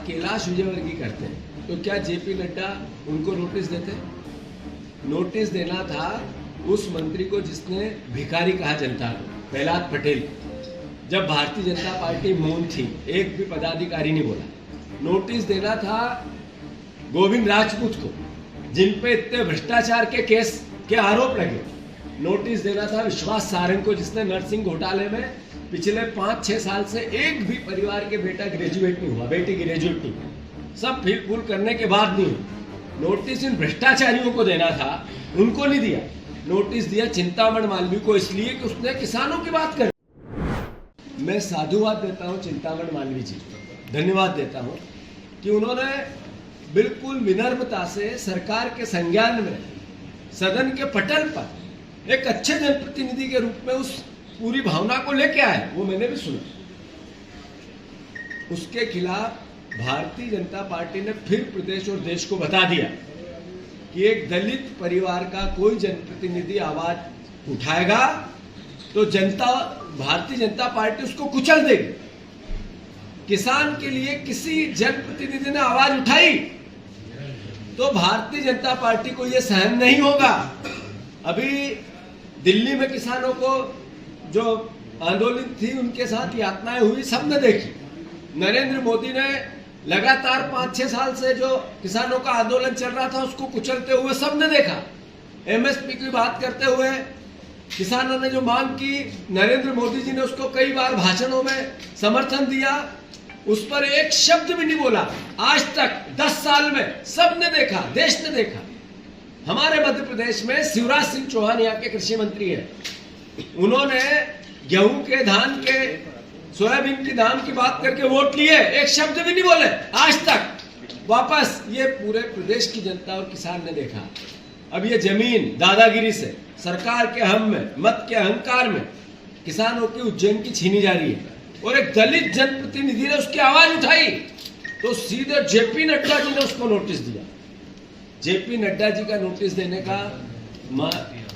कैलाश विजयवर्गीय करते हैं तो क्या जेपी नड्डा उनको नोटिस देते? नोटिस देना था उस मंत्री को जिसने भिखारी कहा जनता को, प्रहलाद पटेल। जब भारतीय जनता पार्टी मौन थी, एक भी पदाधिकारी नहीं बोला। नोटिस देना था गोविंद राजपूत को, जिन पे इतने भ्रष्टाचार के केस के आरोप लगे। नोटिस देना था विश्वास सारंग को, जिसने नर्सिंग घोटाले में पिछले 5-6 साल से एक भी परिवार के बेटा ग्रेजुएट नहीं हुआ, बेटी ग्रेजुएट नहीं हुआ, सब फिल फूल करने के बाद नहीं हुआ। नोटिस इन भ्रष्टाचारियों को देना था, उनको नहीं दिया। नोटिस दिया चिंतामण मालवीय को, इसलिए कि उसने किसानों की बात कर। मैं साधुवाद देता हूं चिंतामण मालवीय जी, धन्यवाद देता हूं कि उन्होंने बिल्कुल विनम्रता से सरकार के संज्ञान में, सदन के पटल पर एक अच्छे जनप्रतिनिधि के रूप में उस पूरी भावना को लेके आए। वो मैंने भी सुना। उसके खिलाफ भारतीय जनता पार्टी ने फिर प्रदेश और देश को बता दिया कि एक दलित परिवार का कोई जनप्रतिनिधि आवाज उठाएगा तो भारतीय जनता पार्टी उसको कुचल देगी। किसान के लिए किसी जनप्रतिनिधि ने आवाज उठाई तो भारतीय जनता पार्टी को यह सहन नहीं होगा। अभी दिल्ली में किसानों को जो आंदोलन थी, उनके साथ यातनाएं हुई, सबने देखी। नरेंद्र मोदी ने लगातार 5-6 साल से जो किसानों का आंदोलन चल रहा था उसको कुचलते हुए सबने देखा। एमएसपी की बात करते हुए किसानों ने जो मांग की, नरेंद्र मोदी जी ने उसको कई बार भाषणों में समर्थन दिया, उस पर एक शब्द भी नहीं बोला। आज तक 10 साल में सबने देखा, देश ने देखा। हमारे मध्य प्रदेश में शिवराज सिंह चौहान यहाँ के कृषि मंत्री है, उन्होंने गेहूं के, धान के, सोयाबीन की दाम की बात करके वोट लिए, एक शब्द भी नहीं बोले आज तक। वापस ये पूरे प्रदेश की जनता और किसान ने देखा। अब ये जमीन दादागिरी से, सरकार के हम में, मत के अहंकार में किसानों की उज्जैन की छीनी जा रही है, और एक दलित जनप्रतिनिधि ने उसकी आवाज उठाई तो सीधे जेपी नड्डा जी ने उसको नोटिस दिया। जेपी नड्डा जी का नोटिस देने का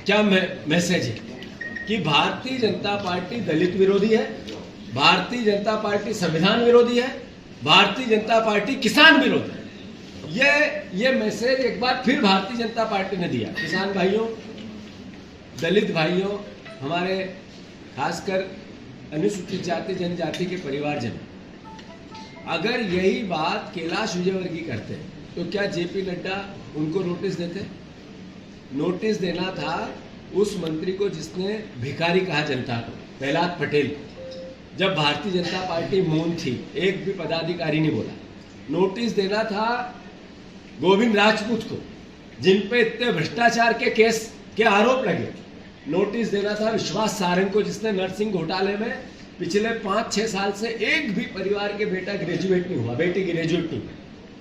क्या मैसेज है कि भारतीय जनता पार्टी दलित विरोधी है, भारतीय जनता पार्टी संविधान विरोधी है, भारतीय जनता पार्टी किसान विरोधी है। ये मैसेज एक बार फिर भारतीय जनता पार्टी ने दिया। किसान भाइयों, दलित भाइयों, हमारे खासकर अनुसूचित जाति जनजाति के परिवारजन, अगर यही बात कैलाश विजयवर्गीय करते तो क्या जेपी नड्डा उनको नोटिस देते? नोटिस देना था उस मंत्री को जिसने भिखारी कहा जनता को, प्रहलाद पटेल। जब भारतीय जनता पार्टी मौन थी, एक भी पदाधिकारी नहीं बोला। नोटिस देना था गोविंद राजपूत को, जिन पे इतने भ्रष्टाचार के केस के आरोप लगे। नोटिस देना था विश्वास सारंग को, जिसने नर्सिंग घोटाले में पिछले 5-6 साल से एक भी परिवार के बेटा ग्रेजुएट नहीं हुआ, बेटी ग्रेजुएट नहीं हुआ,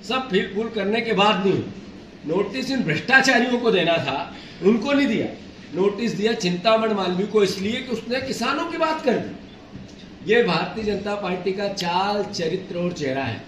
सब फिल फूल करने के बाद नहीं हुआ। नोटिस इन भ्रष्टाचारियों को देना था, उनको नहीं दिया। नोटिस दिया चिंतामण मालवीय को, इसलिए कि उसने किसानों की बात कर दी। ये भारतीय जनता पार्टी का चाल, चरित्र और चेहरा है।